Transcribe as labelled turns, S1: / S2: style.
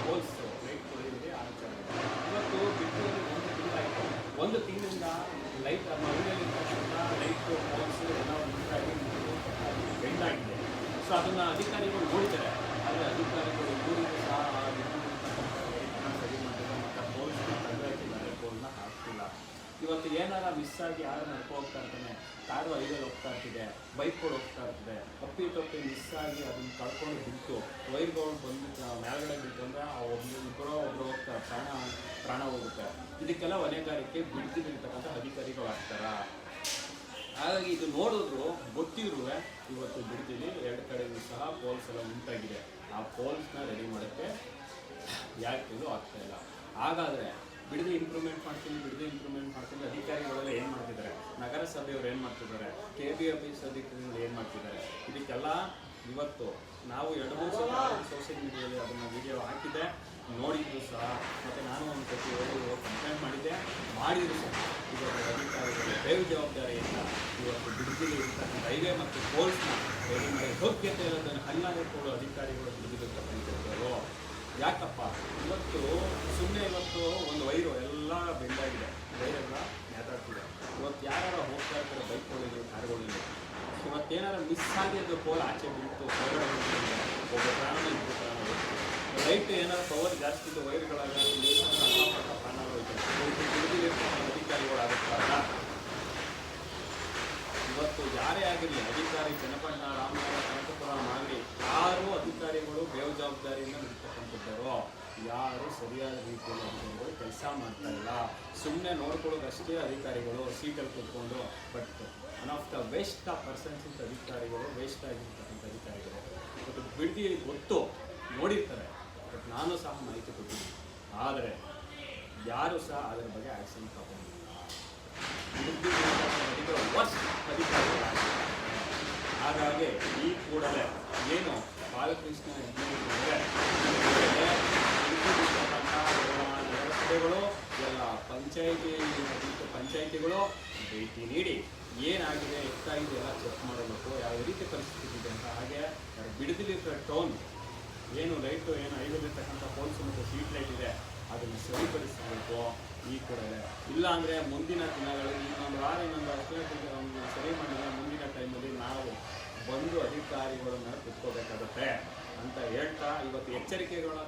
S1: Holes light ಕೊಡೋದಿದೆ ಆಚಾರ ಇವತ್ತು ಬಿಟ್ಟು ಒಂದು ತಿಂಗಳಿಂದ ಲೈಟ್ ಮನೆಯಲ್ಲಿರ್ತಕ್ಕಂಥ ಲೈಟ್ ಹೋಲ್ಸ್ ಎಲ್ಲ ಒಂದಾಗಿ ಬೆಂಡ್ ಆಗಿದೆ. ಸೊ ಅದನ್ನು ಅಧಿಕಾರಿಗಳು ನೋಡಿದ್ದಾರೆ. ಆದರೆ ಅಧಿಕಾರಿಗಳು ಊರಿಗೂ ಸಹ ಲೈಟ್ನ ಸರಿ ಮಾಡಿಲ್ಲ ಮತ್ತು ಪೋಲ್ಸ್ನ ತೆಗೆದಾಕಿದ್ದಾರೆ, ಪೋಲ್ನ ಹಾಕ್ತಿಲ್ಲ. ಇವತ್ತು ಏನಾರ ಮಿಸ್ ಆಗಿ ಯಾರು ನಡ್ಕೊ ಹೋಗ್ತಾ ಇರ್ತಾನೆ, ಕಾರು ಐದಲ್ಲಿ ಹೋಗ್ತಾ ಇರ್ತಿದೆ, ಬೈಕ್ಗಳು ಹೋಗ್ತಾ ಇರ್ತದೆ, ತಪ್ಪಿ ಮಿಸ್ ಆಗಿ ಅದನ್ನು ಕಳ್ಕೊಂಡು ಬಿಟ್ಟು ವೈರ್ಗಳು ಬಂದು ಮೇಲ್ಗಡೆ ಬಿಟ್ಟಂದ್ರೆ ಆ ಒಬ್ಬರು ಹೋಗ್ತಾರೆ, ಪ್ರಾಣ ಹೋಗುತ್ತೆ. ಇದಕ್ಕೆಲ್ಲ ಹೊಣೆಗಾರಿಕೆ ಬಿಡ್ತಿರ್ತಕ್ಕಂಥ ಅಧಿಕಾರಿಗಳು ಆಗ್ತಾರ. ಹಾಗಾಗಿ ಇದು ನೋಡಿದ್ರು ಗೊತ್ತಿದ್ರು ಇವತ್ತು ಬಿಡ್ತೀವಿ ಎರಡು ಕಡೆಗೂ ಸಹ ಪೋಲ್ಸ್ ಎಲ್ಲ ಉಂಟಾಗಿದೆ. ಆ ಪೋಲ್ಸ್ನ ರೆಡಿ ಮಾಡೋಕ್ಕೆ ಯಾಕೆಲ್ಲೂ ಆಗ್ತಾಯಿಲ್ಲ. ಹಾಗಾದರೆ ಬಿಡದೆ ಇಂಪ್ರೂವ್ಮೆಂಟ್ ಮಾಡ್ತೀನಿ ಅಧಿಕಾರಿಗಳೆಲ್ಲ ಏನು ಮಾಡ್ತಿದ್ದಾರೆ, ನಗರಸಭೆಯವರು ಏನು ಮಾಡ್ತಿದ್ದಾರೆ, KBFIS ಅಧಿಕಾರಿಗಳು ಏನು ಮಾಡ್ತಿದ್ದಾರೆ. ಇದಕ್ಕೆಲ್ಲ ಇವತ್ತು ನಾವು 2-3 ಸಲ ಸೋಷಿಯಲ್ ಮೀಡಿಯಾದಲ್ಲಿ ಅದನ್ನು ವಿಡಿಯೋ ಹಾಕಿದ್ದೆ, ನೋಡಿದ್ರು ಸಹ. ಮತ್ತು ನಾನು ಒಂದು ಸತಿ ಕಂಪ್ಲೇಂಟ್ ಮಾಡಿದ್ರು ಸಹ. ಇವತ್ತು ಅಧಿಕಾರಿಗಳು ಬೇಜವಾಬ್ದಾರಿಯಿಂದ ಇವತ್ತು ಬಿಡುಗಡೆ ಇರ್ತಕ್ಕಂಥ ಹೈವೇ ಮತ್ತು ಪೋಲ್ಸ್ನ ರೆಡಿ ಮಾಡಿ ಯೋಗ್ಯತೆ ಇರೋದನ್ನು ಹಲ್ಲಾಗೆ ಕೊಡೋ ಅಧಿಕಾರಿಗಳು ಬಿಡುಗಡೆ. ಯಾಕಪ್ಪ ಇವತ್ತು ಸುಮ್ಮನೆ ಇವತ್ತು ಒಂದು ವೈರು ಎಲ್ಲ ಬೆಂಡಾಗಿದೆ, ವೈರೆಲ್ಲ ನೇತಾಡ್ತಿದೆ. ಇವತ್ತು ಯಾರು ಹೋಗ್ತಾ ಇರ್ತಾರೆ ಬೈಕ್ಗಳಿದೆ, ಕಾರ್ಗಳಿದೆ. ಇವತ್ತೇನಾರು ಮಿಸ್ ಆಗಿ ಅದು ಪೋಲ್ ಆಚೆ ಬಿಟ್ಟು ಹೊರಗಡೆ ಒಬ್ಬ ಪ್ರಾಣ ಲೈಟ್ ಏನಾದ್ರು ಪವರ್ ಜಾಸ್ತಿ ಇದ್ದು ವೈರ್ಗಳಾಗ ಅಕ್ಕಪಕ್ಕ ಪ್ರಾಣ ಹೋಯ್ತು. ಅಧಿಕಾರಿಗಳಾಗುತ್ತಾರ. ಇವತ್ತು ಯಾರೇ ಆಗಿರಲಿ, ಅಧಿಕಾರಿ ಚನ್ನಪಟ್ಟಣ, ರಾಮನಗರ, ಕನಕಪುರ ಆಗಲಿ, ಯಾರು ಅಧಿಕಾರಿಗಳು ಬೇಜವಾಬ್ದಾರಿಯಿಂದ ನಡೀತಕ್ಕಂಥದ್ದಾರೋ, ಯಾರು ಸರಿಯಾದ ರೀತಿಯಲ್ಲಿ ಅಧಿಕಾರಿಗಳು ಕೆಲಸ ಮಾಡ್ತಾ ಇಲ್ಲ. ಸುಮ್ಮನೆ ನೋಡ್ಕೊಳ್ಳೋದಷ್ಟೇ ಅಧಿಕಾರಿಗಳು ಸೀಟಲ್ಲಿ ಕೂತ್ಕೊಂಡು. But one of the waste of persons ಇಂಥ ಅಧಿಕಾರಿಗಳು, ವೇಸ್ಟ್ ಆಗಿರ್ತಕ್ಕಂಥ ಅಧಿಕಾರಿಗಳು. ಇವತ್ತು ಬಿಡದಿ ಗೊತ್ತು, ನೋಡಿರ್ತಾರೆ. ಬಟ್ ನಾನು ಸಹ ಮಾಹಿತಿ ಕೊಟ್ಟಿದ್ದೀನಿ. ಆದರೆ ಯಾರು ಸಹ ಅದರ ಬಗ್ಗೆ ಆ್ಯಕ್ಷನ್ ತಗೊಂಡಿಲ್ಲ. ಅಧಿಕಾರಿಗಳಾಗಿದ್ದಾರೆ. ಹಾಗಾಗಿ ಈ ಕೂಡಲೇ ಏನು ಬಾಲಕೃಷ್ಣ ನಗರಸಭೆಗಳು ಎಲ್ಲ ಪಂಚಾಯಿತಿಗಳು ಭೇಟಿ ನೀಡಿ ಏನಾಗಿದೆ, ಎಷ್ಟಾಗಿದೆ ಎಲ್ಲ ಚೆಕ್ ಮಾಡಬೇಕು, ಯಾವ ರೀತಿ ಪರಿಸ್ಥಿತಿ ಇದೆ ಅಂತ. ಹಾಗೆ ಬಿಡದಿಲಿರೋ ಟೌನ್ ಏನು ಲೈಟು ಏನು ಐದಲ್ಲಿರ್ತಕ್ಕಂಥ ಪೋಲ್ಸ್ ಮತ್ತು ಸ್ಟ್ರೀಟ್ ಲೈಟ್ ಇದೆ, ಅದನ್ನು ಸರಿಪಡಿಸಬೇಕು ಈ ಕೂಡಲೇ. ಇಲ್ಲ ಅಂದರೆ ಮುಂದಿನ ದಿನಗಳಲ್ಲಿ ಇನ್ನೊಂದು ವಾರ ಅಷ್ಟೇ ಸರಿ ಮಾಡಿದರೆ ಮುಂದಿನ ಟೈಮಲ್ಲಿ ನಾವು ಬಂದು ಅಧಿಕಾರಿಗಳನ್ನ ಕುತ್ಕೋಬೇಕಾಗುತ್ತೆ ಅಂತ ಹೇಳ್ತಾ ಇವತ್ತು ಎಚ್ಚರಿಕೆಗಳನ್ನ